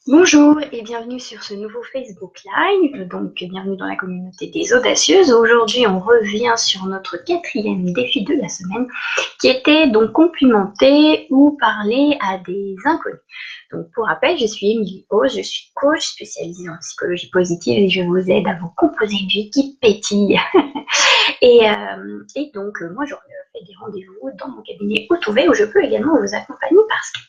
Bonjour et bienvenue sur ce nouveau Facebook Live, donc bienvenue dans la communauté des audacieuses. Aujourd'hui on revient sur notre quatrième défi de la semaine qui était donc complimenter ou parler à des inconnus. Donc pour rappel, je suis Émilie Ose, je suis coach spécialisée en psychologie positive et je vous aide à vous composer une vie qui pétille. et donc moi je fais des rendez-vous dans mon cabinet Outouvé où je peux également vous accompagner par Skype.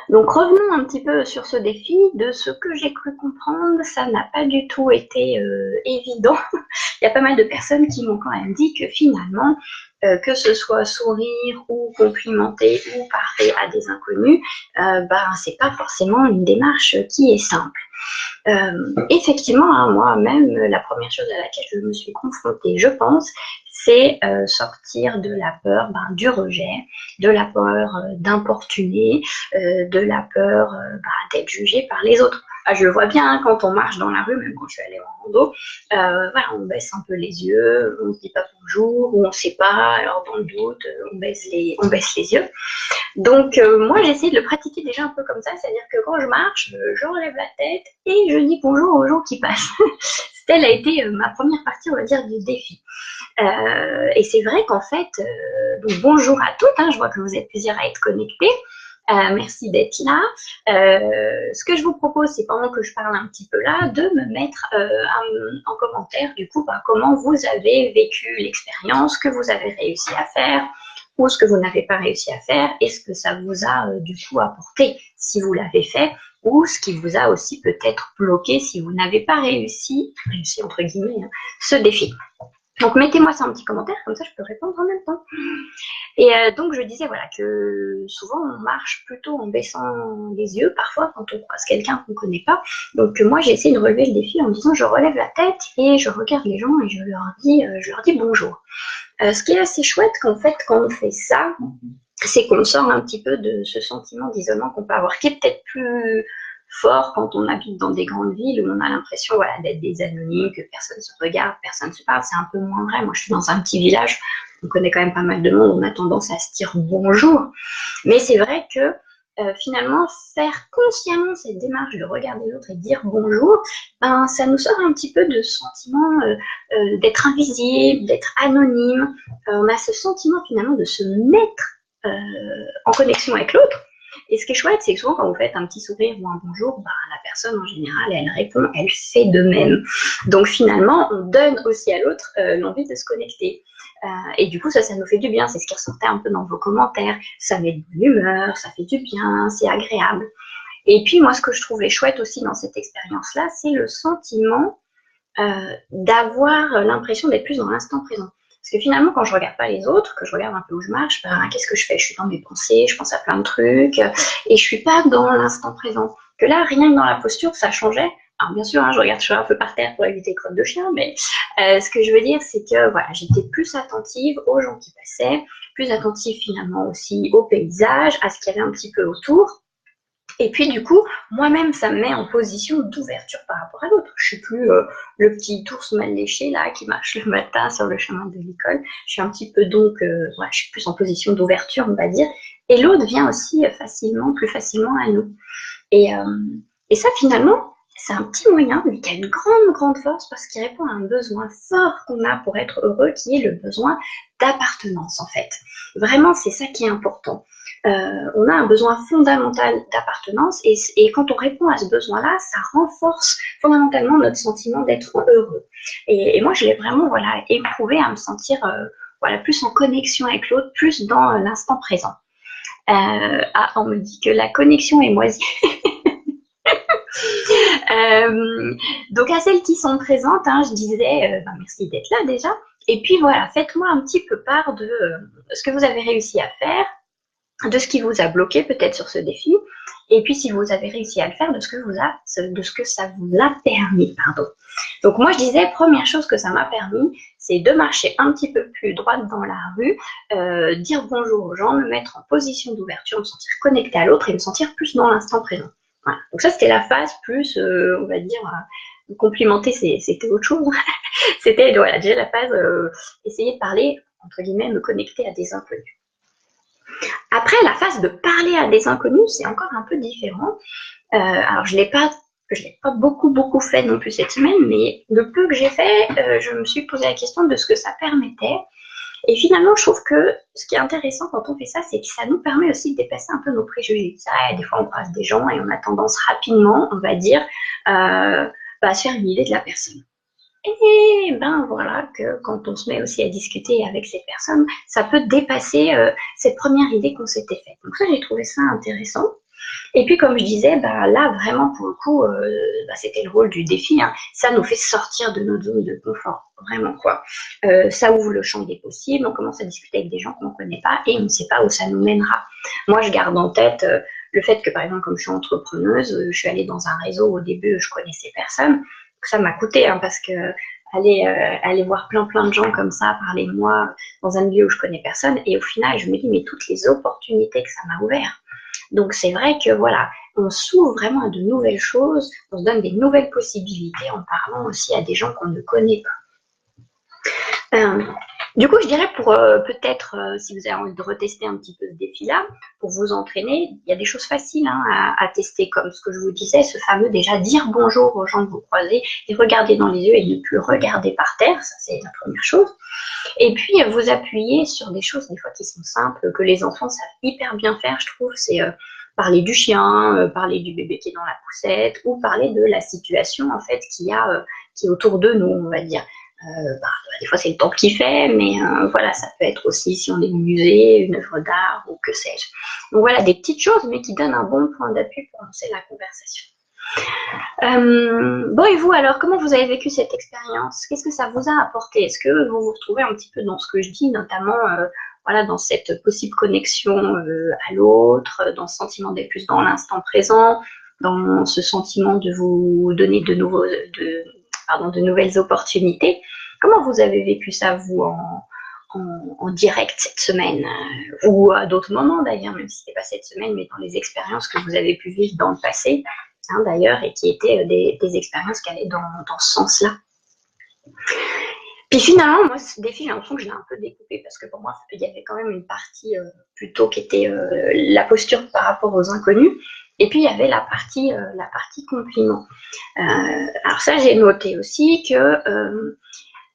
Donc revenons un petit peu sur ce défi. De ce que j'ai cru comprendre, ça n'a pas du tout été évident. Il y a pas mal de personnes qui m'ont quand même dit que finalement, que ce soit sourire ou complimenter ou parler à des inconnus, c'est pas forcément une démarche qui est simple. Effectivement, hein, moi-même, la première chose à laquelle je me suis confrontée, je pense, c'est sortir de la peur du rejet, de la peur d'importuner, de la peur d'être jugé par les autres. Je le vois bien hein, quand on marche dans la rue, même quand je suis allée en rando, on baisse un peu les yeux, on ne se dit pas bonjour, ou on ne sait pas, alors dans le doute, on baisse les yeux. Donc moi j'essaie de le pratiquer déjà un peu comme ça, c'est-à-dire que quand je marche, je relève la tête et je dis bonjour aux gens qui passent. Telle a été ma première partie, on va dire, du défi. Et c'est vrai qu'en fait, donc bonjour à toutes, hein, je vois que vous êtes plusieurs à être connectés. Merci d'être là. Ce que je vous propose, c'est pendant que je parle un petit peu là, de me mettre en commentaire, du coup, comment vous avez vécu l'expérience, que vous avez réussi à faire, ou ce que vous n'avez pas réussi à faire, et ce que ça vous a du coup apporté si vous l'avez fait, ou ce qui vous a aussi peut-être bloqué si vous n'avez pas réussi entre guillemets, hein, ce défi. Donc mettez-moi ça en petit commentaire, comme ça je peux répondre en même temps. Et donc je disais voilà que souvent on marche plutôt en baissant les yeux, parfois quand on croise quelqu'un qu'on ne connaît pas. Donc moi j'ai essayé de relever le défi en disant je relève la tête et je regarde les gens et je leur dis bonjour. Ce qui est assez chouette qu'en fait quand on fait ça, c'est qu'on sort un petit peu de ce sentiment d'isolement qu'on peut avoir, qui est peut-être plus fort quand on habite dans des grandes villes où on a l'impression d'être des anonymes, que personne se regarde, personne se parle. C'est un peu moins vrai. Moi, je suis dans un petit village, on connaît quand même pas mal de monde, on a tendance à se dire bonjour. Mais c'est vrai que finalement, faire consciemment cette démarche de regarder l'autre et de dire bonjour, ça nous sort un petit peu de ce sentiment d'être invisible, d'être anonyme. On a ce sentiment finalement de se mettre en connexion avec l'autre. Et ce qui est chouette, c'est que souvent, quand vous faites un petit sourire ou un bonjour, la personne, en général, elle répond, elle fait de même. Donc, finalement, on donne aussi à l'autre l'envie de se connecter. Et du coup, ça nous fait du bien. C'est ce qui ressortait un peu dans vos commentaires. Ça met de bonne humeur, ça fait du bien, c'est agréable. Et puis, moi, ce que je trouvais chouette aussi dans cette expérience-là, c'est le sentiment d'avoir l'impression d'être plus dans l'instant présent. Parce que finalement, quand je regarde pas les autres, que je regarde un peu où je marche, qu'est-ce que je fais? Je suis dans mes pensées, je pense à plein de trucs, et je suis pas dans l'instant présent. Que là, rien que dans la posture, ça changeait. Alors bien sûr, hein, je regarde toujours un peu par terre pour éviter les crottes de chien, mais ce que je veux dire, c'est que voilà, j'étais plus attentive aux gens qui passaient, plus attentive finalement aussi au paysage, à ce qu'il y avait un petit peu autour. Et puis du coup, moi-même, ça me met en position d'ouverture par rapport à l'autre. Je suis plus le petit ours mal léché là qui marche le matin sur le chemin de l'école. Je suis un petit peu donc, je suis plus en position d'ouverture, on va dire. Et l'autre vient aussi plus facilement à nous. Et, et ça, finalement, c'est un petit moyen, mais qui a une grande, grande force parce qu'il répond à un besoin fort qu'on a pour être heureux, qui est le besoin d'appartenance, en fait. Vraiment, c'est ça qui est important. On a un besoin fondamental d'appartenance et quand on répond à ce besoin-là, ça renforce fondamentalement notre sentiment d'être heureux. Et moi, je l'ai vraiment éprouvé à me sentir plus en connexion avec l'autre, plus dans l'instant présent. On me dit que la connexion est moisie. Donc à celles qui sont présentes, hein, je disais merci d'être là déjà. Et puis voilà, faites-moi un petit peu part de ce que vous avez réussi à faire, de ce qui vous a bloqué peut-être sur ce défi, et puis si vous avez réussi à le faire, de ce que ça vous a permis, pardon. Donc moi je disais, première chose que ça m'a permis, c'est de marcher un petit peu plus droite dans la rue, dire bonjour aux gens, me mettre en position d'ouverture, me sentir connectée à l'autre et me sentir plus dans l'instant présent. Voilà. Donc ça c'était la phase plus, on va dire, complimenter, c'était autre chose. C'était déjà la phase essayer de parler, entre guillemets, me connecter à des inconnus. Après, la phase de parler à des inconnus, c'est encore un peu différent. Alors, je l'ai pas beaucoup fait non plus cette semaine, mais le peu que j'ai fait, je me suis posé la question de ce que ça permettait. Et finalement, je trouve que ce qui est intéressant quand on fait ça, c'est que ça nous permet aussi de dépasser un peu nos préjugés. Ça, des fois, on croise des gens et on a tendance rapidement, on va dire, à se faire une idée de la personne. Et ben voilà que quand on se met aussi à discuter avec ces personnes, ça peut dépasser cette première idée qu'on s'était faite. Donc ça, j'ai trouvé ça intéressant. Et puis, comme je disais, bah, là, vraiment, pour le coup, c'était le rôle du défi, hein. Ça nous fait sortir de notre zone de confort, vraiment, quoi. Ça ouvre le champ des possibles, on commence à discuter avec des gens qu'on ne connaît pas et on ne sait pas où ça nous mènera. Moi, je garde en tête le fait que, par exemple, comme je suis entrepreneuse, je suis allée dans un réseau, au début, je connaissais personne. Ça m'a coûté, hein, parce que aller voir plein de gens comme ça, parler de moi dans un milieu où je connais personne, et au final, je me dis, mais toutes les opportunités que ça m'a ouvert. Donc c'est vrai que voilà, on s'ouvre vraiment à de nouvelles choses, on se donne des nouvelles possibilités en parlant aussi à des gens qu'on ne connaît pas. Du coup, je dirais pour peut-être, si vous avez envie de retester un petit peu ce défi-là, pour vous entraîner, il y a des choses faciles, hein, à tester, comme ce que je vous disais, ce fameux déjà dire bonjour aux gens que vous croisez, les regarder dans les yeux et ne plus regarder par terre, ça c'est la première chose. Et puis, vous appuyer sur des choses, des fois, qui sont simples, que les enfants savent hyper bien faire, je trouve. C'est parler du chien, parler du bébé qui est dans la poussette, ou parler de la situation, en fait, qui est autour de nous, on va dire. Des fois, c'est le temps qui fait, mais voilà, ça peut être aussi si on est au musée, une œuvre d'art, ou que sais-je. Donc voilà, des petites choses, mais qui donnent un bon point d'appui pour lancer la conversation. Bon, et vous alors, comment vous avez vécu cette expérience? Qu'est-ce que ça vous a apporté? Est-ce que vous vous retrouvez un petit peu dans ce que je dis, notamment voilà, dans cette possible connexion à l'autre, dans ce sentiment d'être plus dans l'instant présent, dans ce sentiment de vous donner de nouvelles opportunités? Comment vous avez vécu ça, vous, en direct cette semaine, ou à d'autres moments d'ailleurs, même si ce n'est pas cette semaine, mais dans les expériences que vous avez pu vivre dans le passé? Hein, d'ailleurs, et qui étaient des expériences qui allaient dans ce sens-là. Puis finalement, moi, ce défi, j'ai l'impression que je l'ai un peu découpé, parce que pour moi, il y avait quand même une partie plutôt qui était la posture par rapport aux inconnus, et puis il y avait la partie compliment. Alors ça, j'ai noté aussi que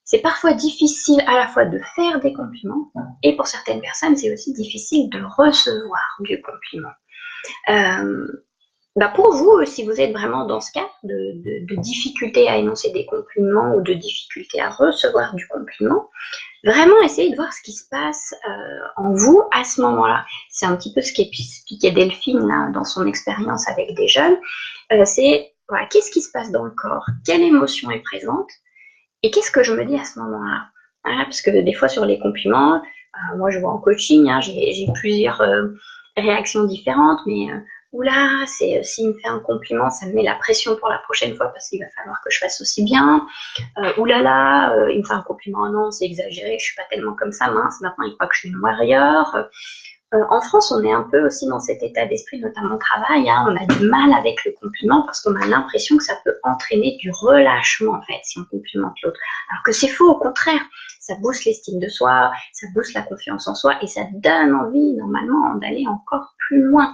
c'est parfois difficile à la fois de faire des compliments, et pour certaines personnes, c'est aussi difficile de recevoir du compliment. Pour vous, si vous êtes vraiment dans ce cas de difficulté à énoncer des compliments ou de difficulté à recevoir du compliment, vraiment essayez de voir ce qui se passe en vous à ce moment-là. C'est un petit peu ce qu'expliquait Delphine là, dans son expérience avec des jeunes. C'est voilà, qu'est-ce qui se passe dans le corps, quelle émotion est présente et qu'est-ce que je me dis à ce moment-là. Voilà, parce que des fois sur les compliments, moi je vois en coaching, hein, j'ai plusieurs réactions différentes, mais oula, s'il me fait un compliment, ça me met la pression pour la prochaine fois parce qu'il va falloir que je fasse aussi bien. Oulala, il me fait un compliment, non, c'est exagéré, je suis pas tellement comme ça, mince, maintenant il croit que je suis une warrior. En France, on est un peu aussi dans cet état d'esprit, notamment au travail, hein, on a du mal avec le compliment parce qu'on a l'impression que ça peut entraîner du relâchement, en fait, si on complimente l'autre. Alors que c'est faux, au contraire, ça booste l'estime de soi, ça booste la confiance en soi et ça donne envie, normalement, d'aller encore plus loin.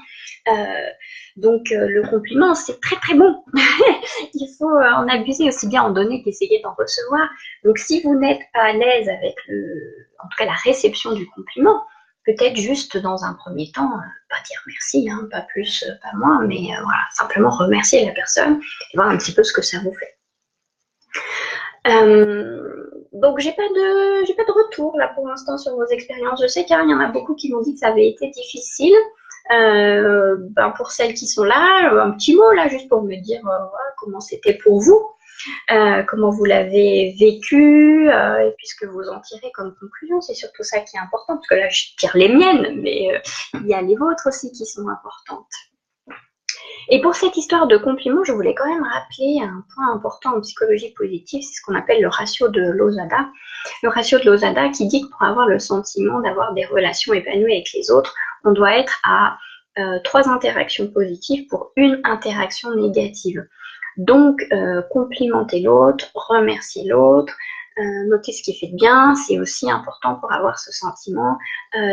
Donc, le compliment, c'est très très bon. Il faut en abuser aussi bien en donner qu'essayer d'en recevoir. Donc, si vous n'êtes pas à l'aise avec en tout cas la réception du compliment, peut-être juste dans un premier temps, pas dire merci, hein, pas plus, pas moins, mais voilà, simplement remercier la personne et voir un petit peu ce que ça vous fait. Donc j'ai pas de retour là pour l'instant sur vos expériences. Je sais qu'il y en a beaucoup qui m'ont dit que ça avait été difficile. Pour celles qui sont là, un petit mot là juste pour me dire comment c'était pour vous. Comment vous l'avez vécu et puis ce que vous en tirez comme conclusion, c'est surtout ça qui est important, parce que là je tire les miennes, mais il y a les vôtres aussi qui sont importantes. Et pour cette histoire de compliments, je voulais quand même rappeler un point important en psychologie positive, c'est ce qu'on appelle le ratio de Losada. Le ratio de Losada qui dit que pour avoir le sentiment d'avoir des relations épanouies avec les autres, on doit être à 3 interactions positives pour une interaction négative. Donc, complimenter l'autre, remercier l'autre, noter ce qui est fait de bien, c'est aussi important pour avoir ce sentiment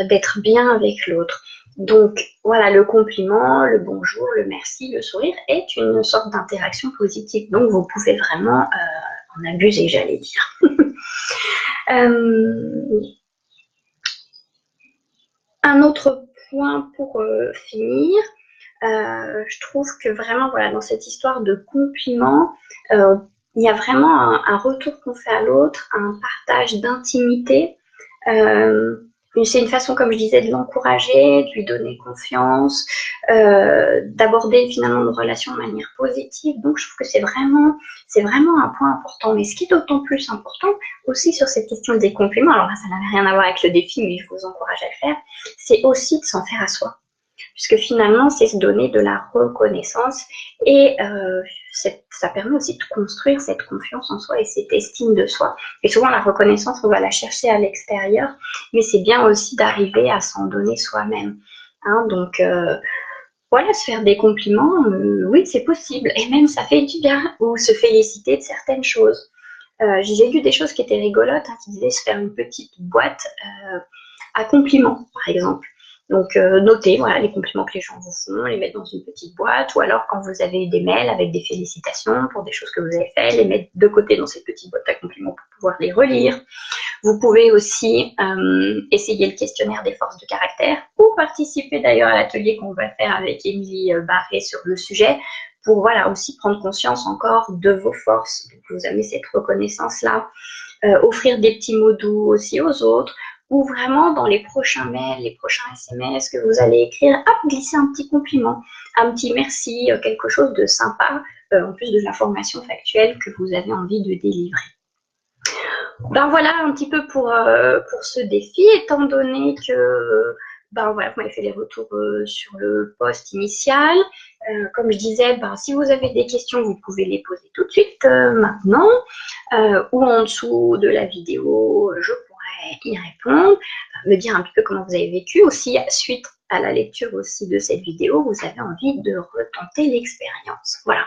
d'être bien avec l'autre. Donc voilà, le compliment, le bonjour, le merci, le sourire est une sorte d'interaction positive. Donc vous pouvez vraiment en abuser, j'allais dire. Un autre point pour finir, je trouve que vraiment, voilà, dans cette histoire de compliment, il y a vraiment un retour qu'on fait à l'autre, un partage d'intimité. C'est une façon, comme je disais, de l'encourager, de lui donner confiance, d'aborder finalement une relation de manière positive. Donc, je trouve que c'est vraiment un point important. Mais ce qui est d'autant plus important aussi sur cette question des compliments, alors là, ça n'avait rien à voir avec le défi, mais je vous encourage à le faire, c'est aussi de s'en faire à soi. Puisque finalement, c'est se donner de la reconnaissance et ça permet aussi de construire cette confiance en soi et cette estime de soi. Et souvent, la reconnaissance, on va la chercher à l'extérieur, mais c'est bien aussi d'arriver à s'en donner soi-même. Hein, donc, voilà, se faire des compliments, oui, c'est possible. Et même, ça fait du bien, ou se féliciter de certaines choses. J'ai lu des choses qui étaient rigolotes, hein, qui disaient se faire une petite boîte à compliments, par exemple. Donc, notez voilà, les compliments que les gens vous font, les mettre dans une petite boîte, ou alors quand vous avez eu des mails avec des félicitations pour des choses que vous avez faites, les mettre de côté dans cette petite boîte à compliments pour pouvoir les relire. Vous pouvez aussi essayer le questionnaire des forces de caractère, ou participer d'ailleurs à l'atelier qu'on va faire avec Émilie Barré sur le sujet, pour voilà, aussi prendre conscience encore de vos forces. Donc, vous avez cette reconnaissance-là. Offrir des petits mots doux aussi aux autres, ou vraiment dans les prochains mails, les prochains SMS que vous allez écrire, glisser un petit compliment, un petit merci, quelque chose de sympa, en plus de l'information factuelle que vous avez envie de délivrer. Ben voilà un petit peu pour ce défi, étant donné que ben voilà, vous m'avez fait les retours sur le post initial. Comme je disais, ben, si vous avez des questions, vous pouvez les poser tout de suite maintenant, ou en dessous de la vidéo, je pourrais y répondre, me dire un petit peu comment vous avez vécu. Aussi, suite à la lecture aussi de cette vidéo, vous avez envie de retenter l'expérience. Voilà.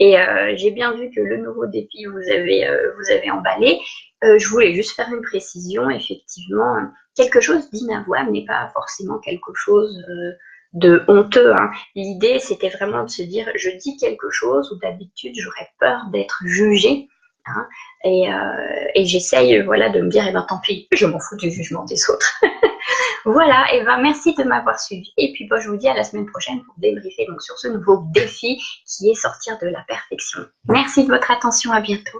Et j'ai bien vu que le nouveau défi vous avez emballé. Je voulais juste faire une précision. Effectivement, quelque chose d'inavouable n'est pas forcément quelque chose de honteux. Hein. L'idée, c'était vraiment de se dire, je dis quelque chose où d'habitude, j'aurais peur d'être jugée. Hein, et j'essaye voilà, de me dire, eh ben, tant pis, je m'en fous du jugement des autres. Voilà, et ben merci de m'avoir suivi. Et puis je vous dis à la semaine prochaine pour débriefer donc, sur ce nouveau défi qui est sortir de la perfection. Merci de votre attention, à bientôt.